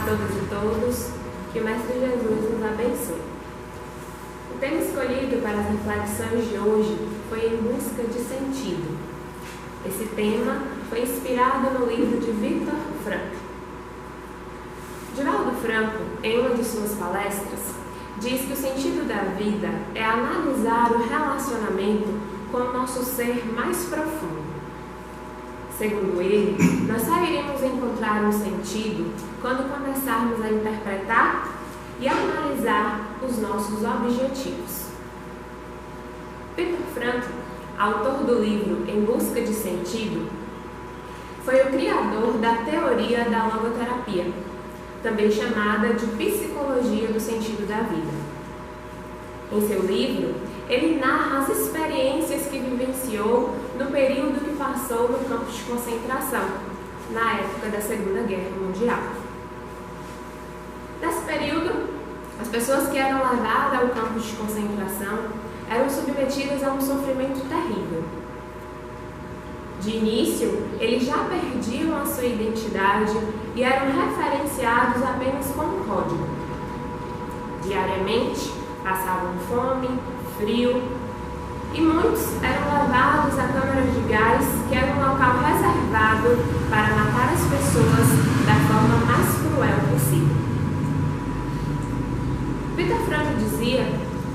todas e todos, que o Mestre Jesus nos abençoe. O tema escolhido para as reflexões de hoje foi Em Busca de Sentido. Esse tema foi inspirado no livro de Viktor Frankl. Divaldo Franco, em uma de suas palestras, diz que o sentido da vida é analisar o relacionamento com o nosso ser mais profundo. Segundo ele, nós só iremos encontrar um sentido quando começarmos a interpretar e analisar os nossos objetivos. Viktor Frankl, autor do livro Em Busca de Sentido, foi o criador da teoria da logoterapia, também chamada de psicologia do sentido da vida. Em seu livro, ele narra as experiências que vivenciou no período que passou no campo de concentração, na época da Segunda Guerra Mundial. Nesse período, as pessoas que eram levadas ao campo de concentração eram submetidas a um sofrimento terrível. De início, eles já perdiam a sua identidade e eram referenciados apenas com um código. Diariamente, passavam fome, frio, e muitos eram levados a câmaras de gás, que era um local reservado para matar as pessoas da forma mais cruel possível. Viktor Frankl dizia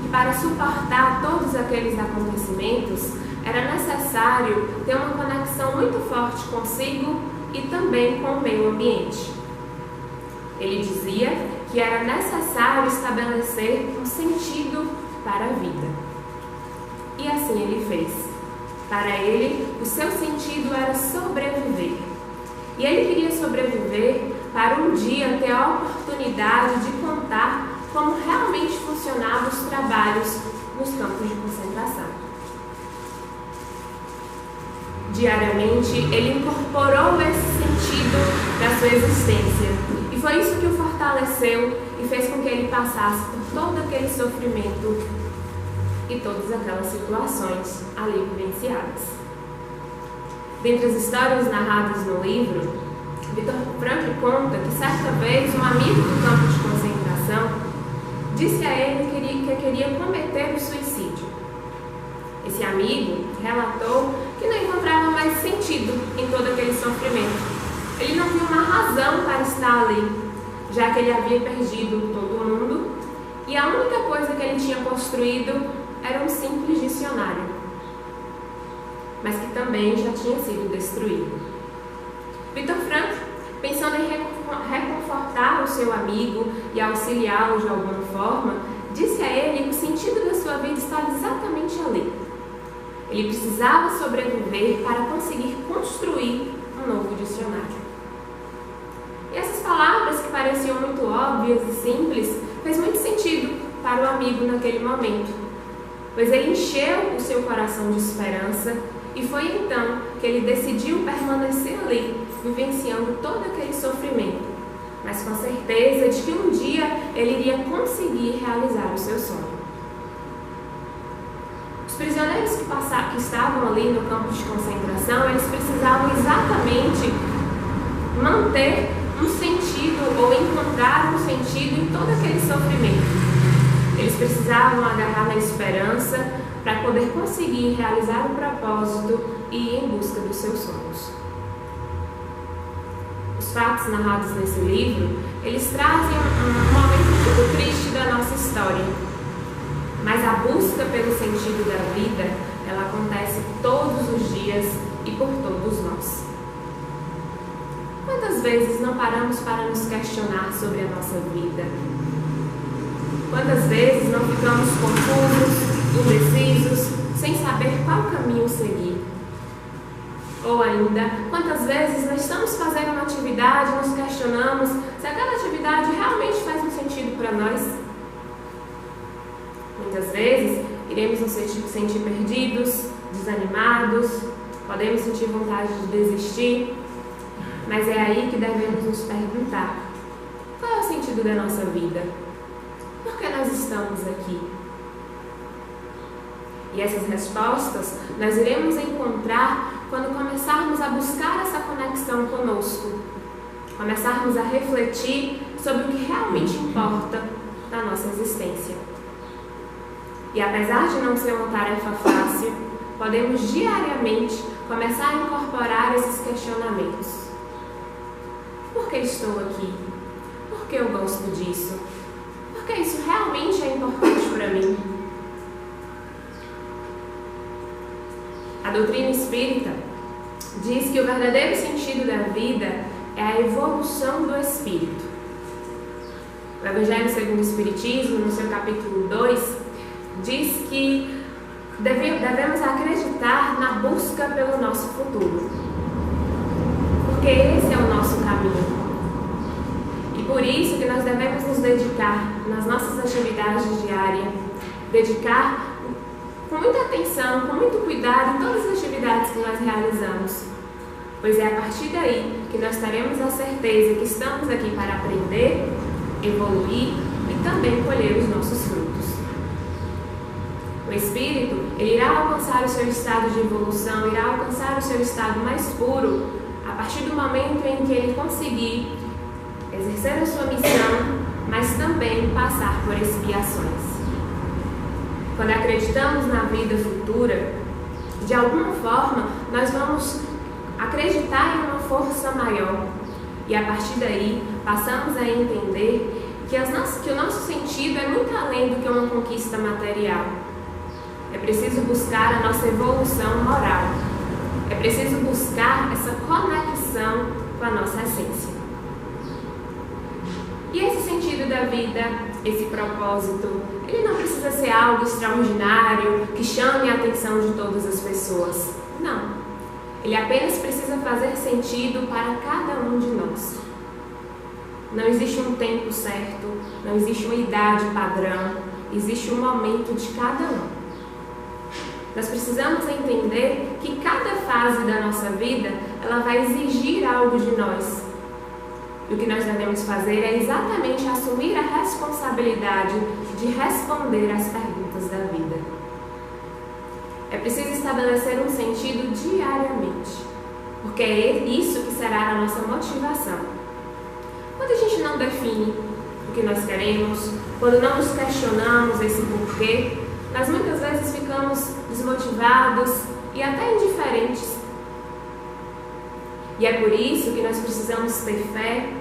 que para suportar todos aqueles acontecimentos era necessário ter uma conexão muito forte consigo e também com o meio ambiente. Ele dizia que era necessário estabelecer um sentido para a vida. E assim ele fez. Para ele, o seu sentido era sobreviver. E ele queria sobreviver para um dia ter a oportunidade de contar como realmente funcionavam os trabalhos nos campos de concentração. Diariamente, ele incorporou esse sentido na sua existência. E foi isso que o fortaleceu e fez com que ele passasse por todo aquele sofrimento e todas aquelas situações ali vivenciadas. Dentre as histórias narradas no livro, Viktor Frankl conta que certa vez um amigo do campo de concentração disse a ele que queria cometer o suicídio. Esse amigo relatou que não encontrava mais sentido em todo aquele sofrimento. Ele não viu uma razão para estar ali, já que ele havia perdido todo mundo e a única coisa que ele tinha construído era um simples dicionário, mas que também já tinha sido destruído. Viktor Frankl, pensando em reconfortar o seu amigo e auxiliá-lo de alguma forma, disse a ele que o sentido da sua vida estava exatamente ali. Ele precisava sobreviver para conseguir construir um novo dicionário. E essas palavras, que pareciam muito óbvias e simples, fez muito sentido para o amigo naquele momento, pois ele encheu o seu coração de esperança e foi então que ele decidiu permanecer ali, vivenciando todo aquele sofrimento, mas com a certeza de que um dia ele iria conseguir realizar o seu sonho. Os prisioneiros que estavam ali no campo de concentração, eles precisavam exatamente manter um sentido ou encontrar um sentido em todo aquele sofrimento. Eles precisavam agarrar na esperança para poder conseguir realizar o propósito e ir em busca dos seus sonhos. Os fatos narrados nesse livro, eles trazem um momento muito triste da nossa história. Mas a busca pelo sentido da vida, ela acontece todos os dias e por todos nós. Quantas vezes não paramos para nos questionar sobre a nossa vida? Quantas vezes não ficamos confusos, indecisos, sem saber qual caminho seguir? Ou ainda, quantas vezes nós estamos fazendo uma atividade e nos questionamos se aquela atividade realmente faz um sentido para nós? Muitas vezes, iremos nos sentir perdidos, desanimados, podemos sentir vontade de desistir, mas é aí que devemos nos perguntar: qual é o sentido da nossa vida? Por que nós estamos aqui? E essas respostas nós iremos encontrar quando começarmos a buscar essa conexão conosco, começarmos a refletir sobre o que realmente importa na nossa existência. E apesar de não ser uma tarefa fácil, podemos diariamente começar a incorporar esses questionamentos. Por que estou aqui? Por que eu gosto disso? Por que isso realmente é importante para mim? A doutrina espírita diz que o verdadeiro sentido da vida é a evolução do espírito. O Evangelho segundo o Espiritismo, no seu capítulo 2, diz que devemos acreditar na busca pelo nosso futuro, porque esse é o nosso caminho. E por isso que nós devemos nos dedicar nas nossas atividades diárias, dedicar com muita atenção, com muito cuidado em todas as atividades que nós realizamos, pois é a partir daí que nós teremos a certeza que estamos aqui para aprender, evoluir e também colher os nossos frutos. O espírito, ele irá alcançar o seu estado de evolução, irá alcançar o seu estado mais puro a partir do momento em que ele conseguir exercer a sua missão, mas também passar por expiações. Quando acreditamos na vida futura, de alguma forma nós vamos acreditar em uma força maior e a partir daí passamos a entender que o nosso sentido é muito além do que uma conquista material. É preciso buscar a nossa evolução moral. É preciso buscar essa conexão com a nossa essência. E esse sentido da vida, esse propósito, ele não precisa ser algo extraordinário, que chame a atenção de todas as pessoas. Não. Ele apenas precisa fazer sentido para cada um de nós. Não existe um tempo certo, não existe uma idade padrão, existe um momento de cada um. Nós precisamos entender que cada fase da nossa vida, ela vai exigir algo de nós. E o que nós devemos fazer é exatamente assumir a responsabilidade de responder às perguntas da vida. É preciso estabelecer um sentido diariamente, porque é isso que será a nossa motivação. Quando a gente não define o que nós queremos, quando não nos questionamos esse porquê, nós muitas vezes ficamos desmotivados e até indiferentes. E é por isso que nós precisamos ter fé,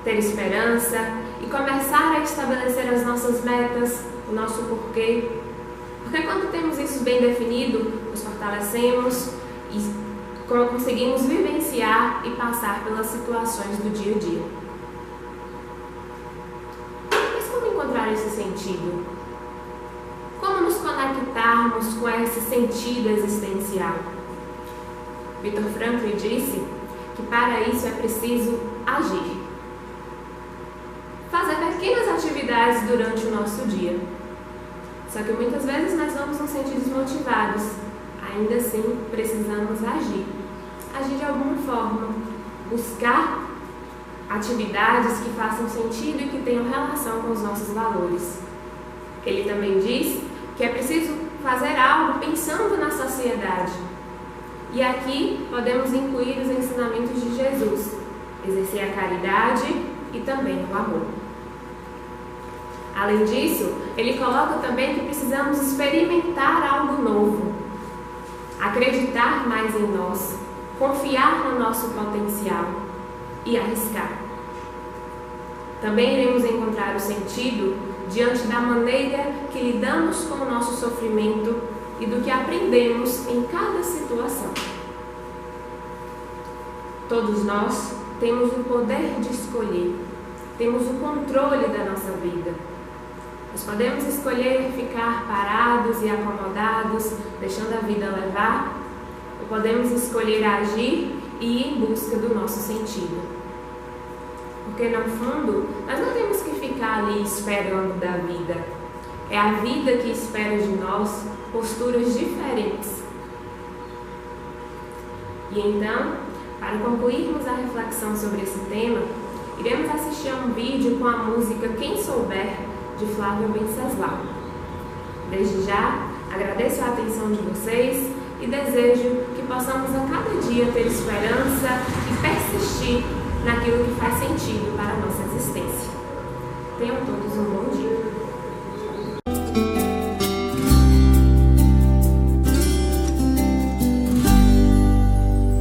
ter esperança e começar a estabelecer as nossas metas, o nosso porquê. Porque quando temos isso bem definido, nos fortalecemos e conseguimos vivenciar e passar pelas situações do dia a dia. Mas como encontrar esse sentido? Como nos conectarmos com esse sentido existencial? Viktor Frankl disse que para isso é preciso agir. Fazer pequenas atividades durante o nosso dia. Só que muitas vezes nós vamos nos sentir desmotivados. Ainda assim, precisamos agir. Agir de alguma forma. Buscar atividades que façam sentido e que tenham relação com os nossos valores. Ele também diz que é preciso fazer algo pensando na sociedade. E aqui podemos incluir os ensinamentos de Jesus, exercer a caridade e também o amor. Além disso, ele coloca também que precisamos experimentar algo novo, acreditar mais em nós, confiar no nosso potencial e arriscar. Também iremos encontrar o sentido diante da maneira que lidamos com o nosso sofrimento e do que aprendemos em cada situação. Todos nós temos o poder de escolher, temos o controle da nossa vida. Nós podemos escolher ficar parados e acomodados, deixando a vida levar, ou podemos escolher agir e ir em busca do nosso sentido. Porque, no fundo, nós não temos que ficar ali esperando da vida. É a vida que espera de nós posturas diferentes. E então, para concluirmos a reflexão sobre esse tema, iremos assistir a um vídeo com a música Quem Souber, de Flávio Venceslau. Desde já, agradeço a atenção de vocês e desejo que possamos a cada dia ter esperança e persistir naquilo que faz sentido para a nossa existência. Tenham todos um bom dia.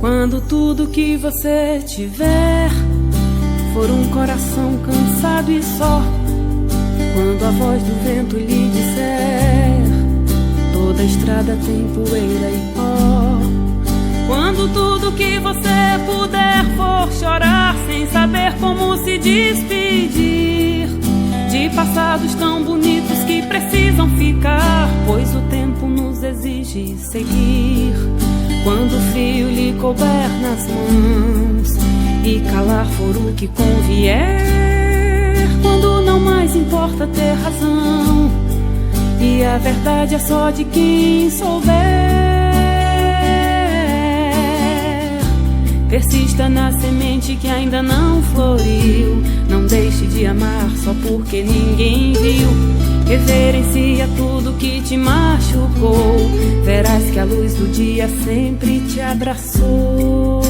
Quando tudo que você tiver for um coração cansado e só, quando a voz do vento lhe disser toda a estrada tem poeira e pó, quando tudo que você puder for chorar sem saber como se despedir de passados tão bonitos que precisam ficar, pois o tempo nos exige seguir. Quando o frio lhe couber nas mãos e calar for o que convier, quando não mais importa ter razão e a verdade é só de quem souber, persista na semente que ainda não floriu, não deixe de amar só porque ninguém viu. Reverencia tudo que te machucou, verás que a luz do dia sempre te abraçou.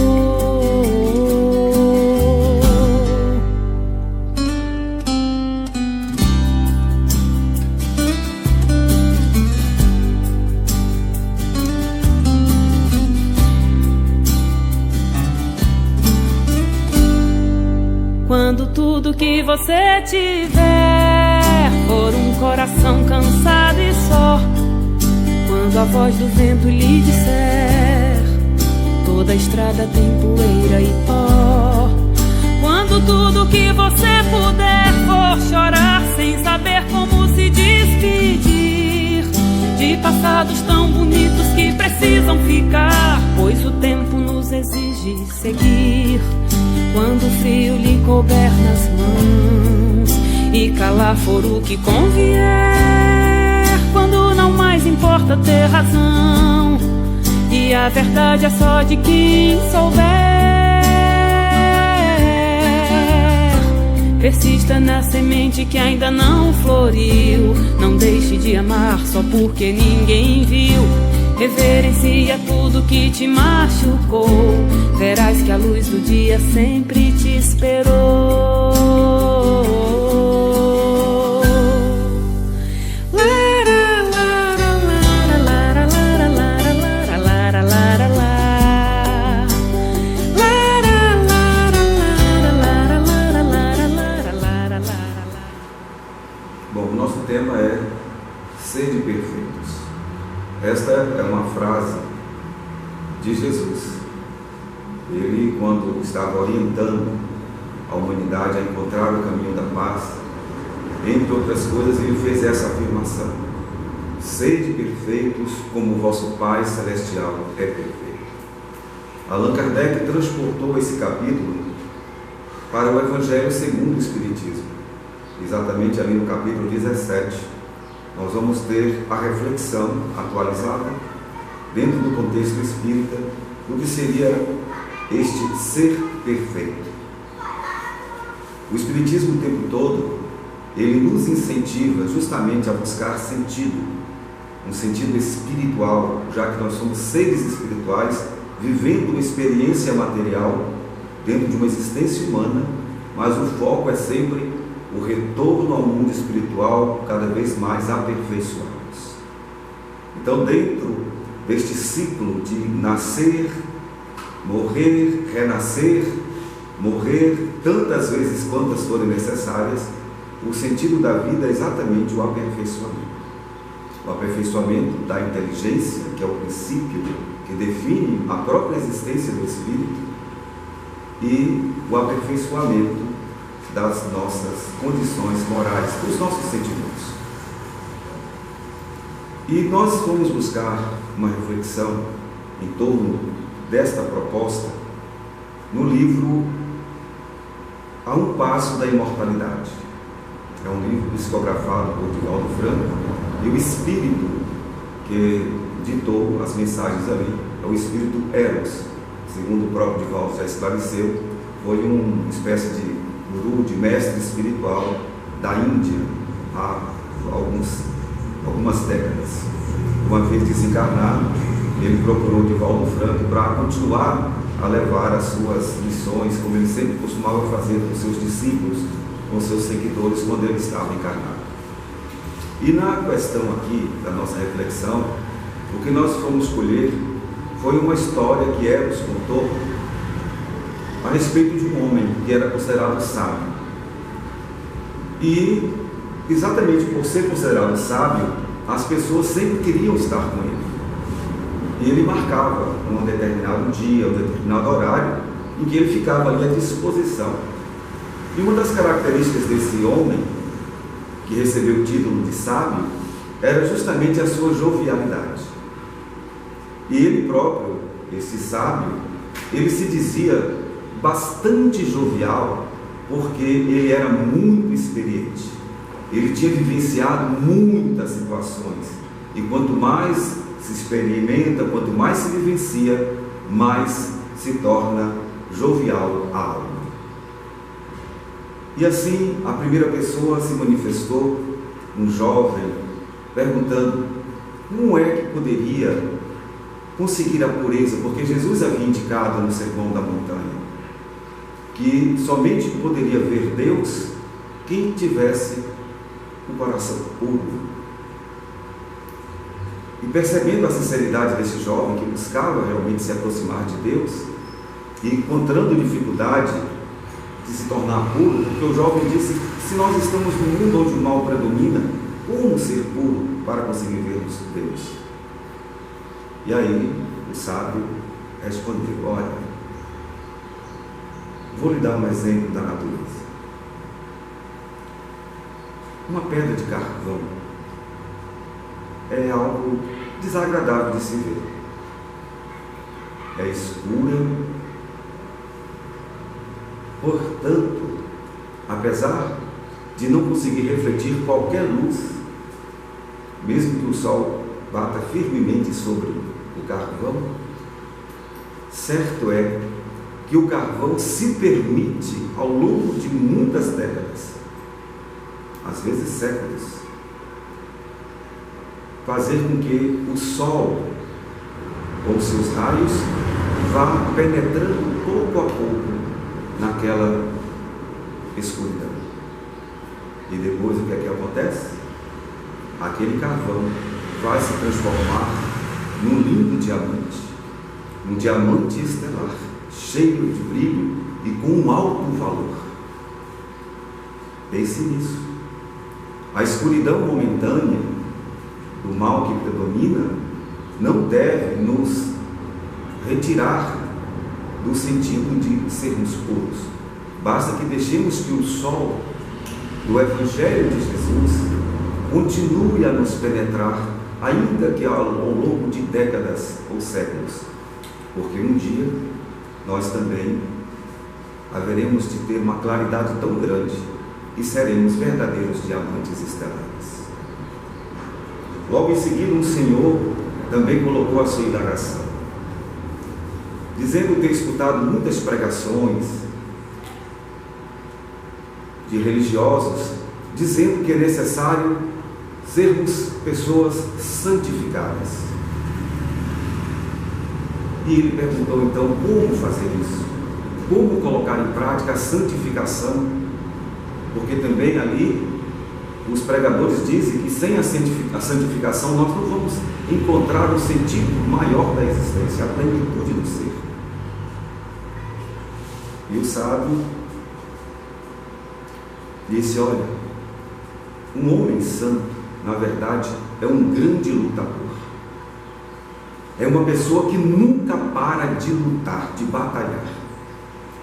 Quando tudo que você tiver for um coração cansado e só, quando a voz do vento lhe disser toda a estrada tem poeira e pó, quando tudo que você puder for chorar sem saber como se despedir de passados tão bonitos que precisam ficar, pois o tempo nos exige seguir. Quando o frio lhe couber nas mãos e calar for o que convier, quando não mais importa ter razão e a verdade é só de quem souber, persista na semente que ainda não floriu, não deixe de amar só porque ninguém viu. Reverencia tudo que te machucou, verás que a luz do dia sempre te esperou. Bom, o nosso tema é Sede perfeitos. Esta é uma frase de Jesus. Ele, quando estava orientando a humanidade a encontrar o caminho da paz, entre outras coisas, ele fez essa afirmação: sede perfeitos como o vosso Pai Celestial é perfeito. Allan Kardec transportou esse capítulo para o Evangelho segundo o Espiritismo. Exatamente ali no capítulo 17, nós vamos ter a reflexão atualizada, dentro do contexto espírita, do que seria este ser perfeito. O Espiritismo o tempo todo, ele nos incentiva justamente a buscar sentido, um sentido espiritual, já que nós somos seres espirituais, vivendo uma experiência material dentro de uma existência humana, mas o foco é sempre o retorno ao mundo espiritual cada vez mais aperfeiçoados. Então, dentro deste ciclo de nascer, morrer, renascer, morrer tantas vezes quantas forem necessárias, o sentido da vida é exatamente o aperfeiçoamento. O aperfeiçoamento da inteligência, que é o princípio que define a própria existência do espírito, e o aperfeiçoamento das nossas condições morais, dos nossos sentimentos. E nós fomos buscar uma reflexão em torno desta proposta no livro A um Passo da Imortalidade. É um livro psicografado por Divaldo Franco, e o espírito que ditou as mensagens ali é o espírito Eros, segundo o próprio Divaldo já esclareceu, foi uma espécie de guru, de mestre espiritual da Índia há algumas décadas. Uma vez desencarnado, ele procurou Divaldo Franco para continuar a levar as suas lições, como ele sempre costumava fazer com seus discípulos, com seus seguidores, quando ele estava encarnado. E na questão aqui da nossa reflexão, o que nós fomos escolher foi uma história que Eros contou a respeito de um homem que era considerado sábio. E, exatamente por ser considerado sábio, as pessoas sempre queriam estar com ele. E ele marcava um determinado dia, um determinado horário, em que ele ficava ali à disposição. E uma das características desse homem, que recebeu o título de sábio, era justamente a sua jovialidade. E ele próprio, esse sábio, ele se dizia bastante jovial, porque ele era muito experiente. Ele tinha vivenciado muitas situações. E quanto mais se experimenta, quanto mais se vivencia, mais se torna jovial a alma. E assim, a primeira pessoa se manifestou, um jovem, perguntando como é que poderia conseguir a pureza, porque Jesus havia indicado no Sermão da Montanha que somente poderia ver Deus quem tivesse um coração puro. E percebendo a sinceridade desse jovem que buscava realmente se aproximar de Deus e encontrando dificuldade de se tornar puro, porque o jovem disse: se nós estamos num mundo onde o mal predomina, como ser puro para conseguir vermos Deus? E aí o sábio respondeu: olha, vou lhe dar um exemplo da natureza. Uma pedra de carvão é algo desagradável de se ver. É escura. Portanto, apesar de não conseguir refletir qualquer luz, mesmo que o sol bata firmemente sobre o carvão, certo é que o carvão se permite, ao longo de muitas décadas, às vezes séculos, fazer com que o sol, com seus raios, vá penetrando pouco a pouco naquela escuridão. E depois o que é que acontece? Aquele carvão vai se transformar num lindo diamante, um diamante estelar, cheio de brilho e com um alto valor. Pense nisso. A escuridão momentânea do mal que predomina não deve nos retirar do sentido de sermos puros. Basta que deixemos que o sol do Evangelho de Jesus continue a nos penetrar, ainda que ao longo de décadas ou séculos, porque um dia nós também haveremos de ter uma claridade tão grande e seremos verdadeiros diamantes estelares. Logo em seguida, um senhor também colocou a sua indagação, dizendo ter escutado muitas pregações de religiosos, dizendo que é necessário sermos pessoas santificadas. E ele perguntou então como fazer isso, como colocar em prática a santificação, porque também ali os pregadores dizem que sem a santificação nós não vamos encontrar o sentido maior da existência, a plenitude do ser. E o sábio disse: olha, um homem santo, na verdade, é um grande lutador. É uma pessoa que nunca para de lutar, de batalhar.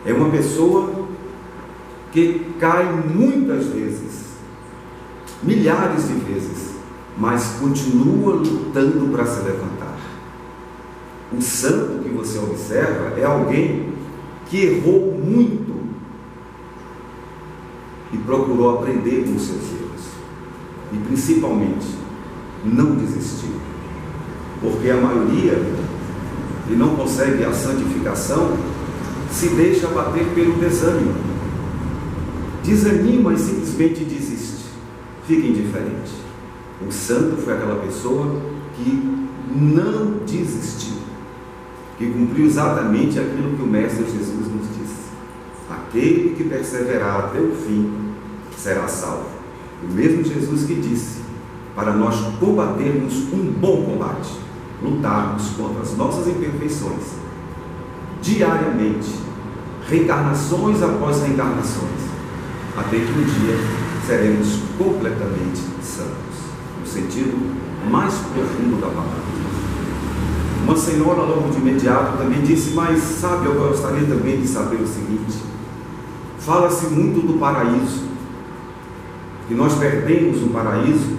É uma pessoa que cai muitas vezes, milhares de vezes, mas continua lutando para se levantar. O santo que você observa é alguém que errou muito e procurou aprender com os seus erros. E principalmente, não desistiu. Porque a maioria que não consegue a santificação se deixa bater pelo desânimo. Desanima e simplesmente desiste. Fica indiferente. O santo foi aquela pessoa que não desistiu, que cumpriu exatamente aquilo que o Mestre Jesus nos disse: aquele que perseverar até o fim será salvo. O mesmo Jesus que disse para nós combatermos um bom combate, lutarmos contra as nossas imperfeições diariamente, reencarnações após reencarnações, até que um dia seremos completamente santos, no sentido mais profundo da palavra. Uma senhora logo de imediato também disse: mas sabe, eu gostaria também de saber o seguinte: fala-se muito do paraíso, que nós perdemos o paraíso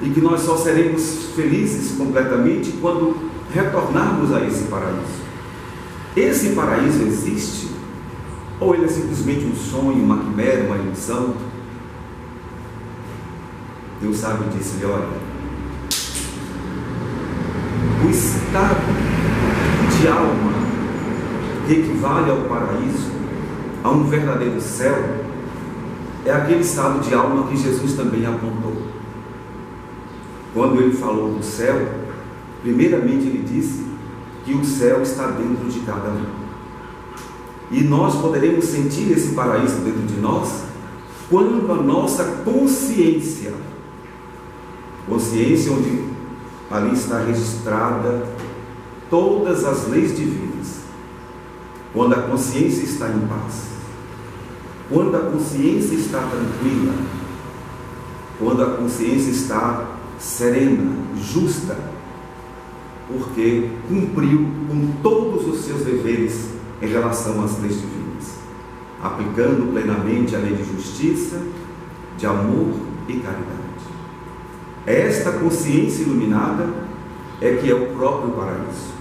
e que nós só seremos felizes completamente quando retornarmos a esse paraíso. Esse paraíso existe? Ou ele é simplesmente um sonho, uma quimera, uma ilusão? Deus sabe disso. E olha, o estado de alma que equivale ao paraíso, a um verdadeiro céu, é aquele estado de alma que Jesus também apontou. Quando ele falou do céu, primeiramente ele disse que o céu está dentro de cada um. E nós poderemos sentir esse paraíso dentro de nós quando a nossa consciência onde ali está registrada todas as leis divinas, quando a consciência está em paz, quando a consciência está tranquila, quando a consciência está serena, justa, porque cumpriu com todos os seus deveres em relação às leis divinas, aplicando plenamente a lei de justiça, de amor e caridade. Esta consciência iluminada é que é o próprio paraíso.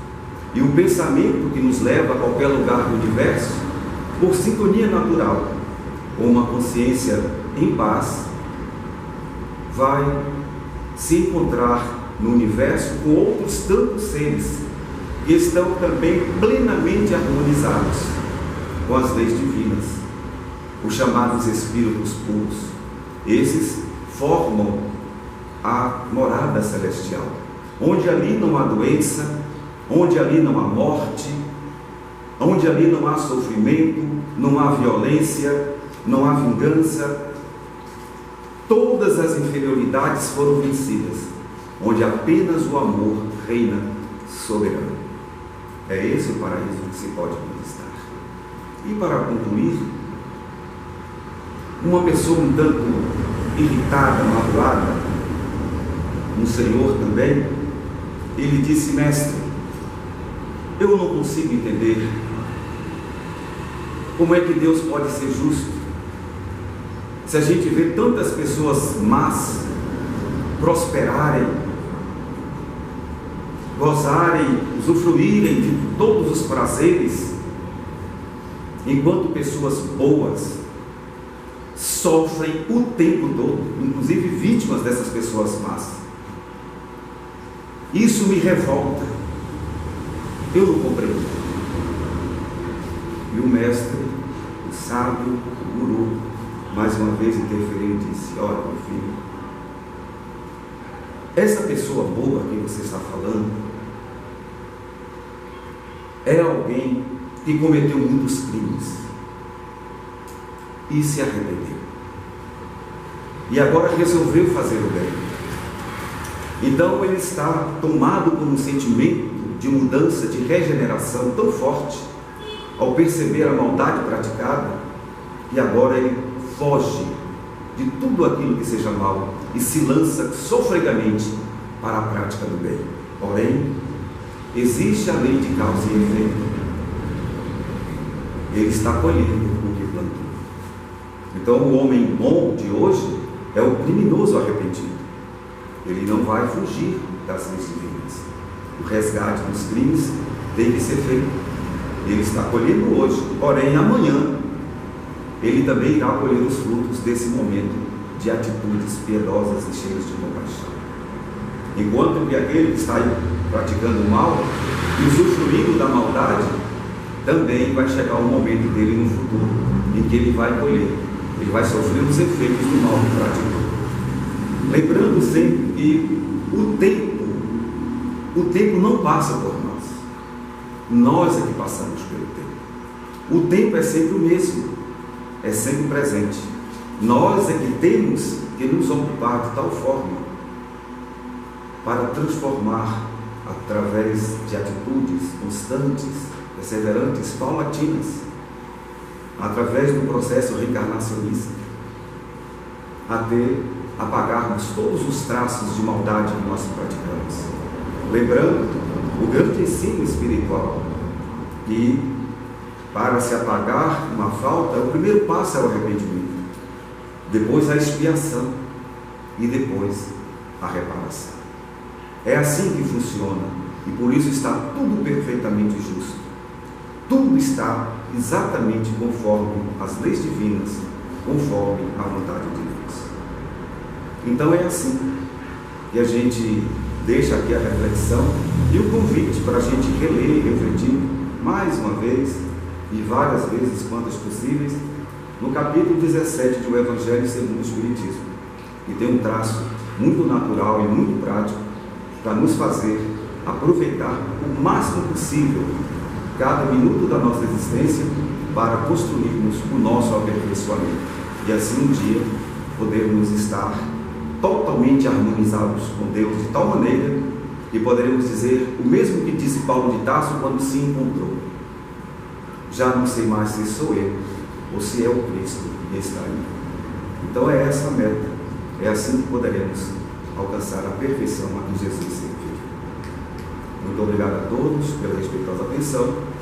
E o pensamento que nos leva a qualquer lugar do universo, por sintonia natural, com uma consciência em paz, vai se encontrar no universo com outros tantos seres que estão também plenamente harmonizados com as leis divinas, os chamados espíritos puros. Esses formam a morada celestial, onde ali não há doença, onde ali não há morte, onde ali não há sofrimento, não há violência, não há vingança. Todas as inferioridades foram vencidas, onde apenas o amor reina soberano. É esse o paraíso que se pode conquistar. E para concluir, uma pessoa um tanto irritada, magoada, um senhor também, ele disse: mestre, eu não consigo entender como é que Deus pode ser justo se a gente vê tantas pessoas más prosperarem, gozarem, usufruírem de todos os prazeres, enquanto pessoas boas sofrem o tempo todo, inclusive vítimas dessas pessoas más. Isso me revolta, eu não compreendo. E o mestre, o sábio, o guru, mais uma vez interferiu e disse: olha, meu filho, essa pessoa boa que você está falando é alguém que cometeu muitos crimes e se arrependeu, e agora resolveu fazer o bem. Então ele está tomado por um sentimento de mudança, de regeneração tão forte, ao perceber a maldade praticada, e agora ele foge de tudo aquilo que seja mal e se lança sofregamente para a prática do bem. Porém, existe a lei de causa e efeito. Ele está colhendo o que plantou. Então o homem bom de hoje é o criminoso arrependido. Ele não vai fugir das leis divinas. O resgate dos crimes tem que ser feito. Ele está colhendo hoje, porém amanhã ele também irá colher os frutos desse momento de atitudes piedosas e cheias de compaixão. Enquanto que aquele que está praticando o mal e usufruindo da maldade, também vai chegar o momento dele no futuro em que ele vai colher, ele vai sofrer os efeitos do mal que praticou. Lembrando sempre que o tempo não passa por nós. Nós é que passamos pelo tempo. O tempo é sempre o mesmo, é sempre presente. Nós é que temos que nos ocupar de tal forma para transformar, através de atitudes constantes, perseverantes, paulatinas, através do processo reencarnacionista, até apagarmos todos os traços de maldade que nós praticamos. Lembrando o grande ensino espiritual, que para se apagar uma falta, o primeiro passo é o arrependimento, depois a expiação e depois a reparação. É assim que funciona, e por isso está tudo perfeitamente justo. Tudo está exatamente conforme as leis divinas, conforme a vontade de Deus. Então é assim que a gente deixa aqui a reflexão e o convite para a gente reler e refletir mais uma vez e várias vezes, quantas possíveis, no capítulo 17 do Evangelho segundo o Espiritismo, que tem um traço muito natural e muito prático para nos fazer aproveitar o máximo possível cada minuto da nossa existência para construirmos o nosso aperfeiçoamento e assim um dia podermos estar totalmente harmonizados com Deus de tal maneira que poderemos dizer o mesmo que disse Paulo de Tarso quando se encontrou: já não sei mais se sou eu ou se é o Cristo que está em mim. Então é essa a meta, é assim que poderemos alcançar a perfeição a que Jesus se referiu. Muito obrigado a todos pela respeitosa atenção.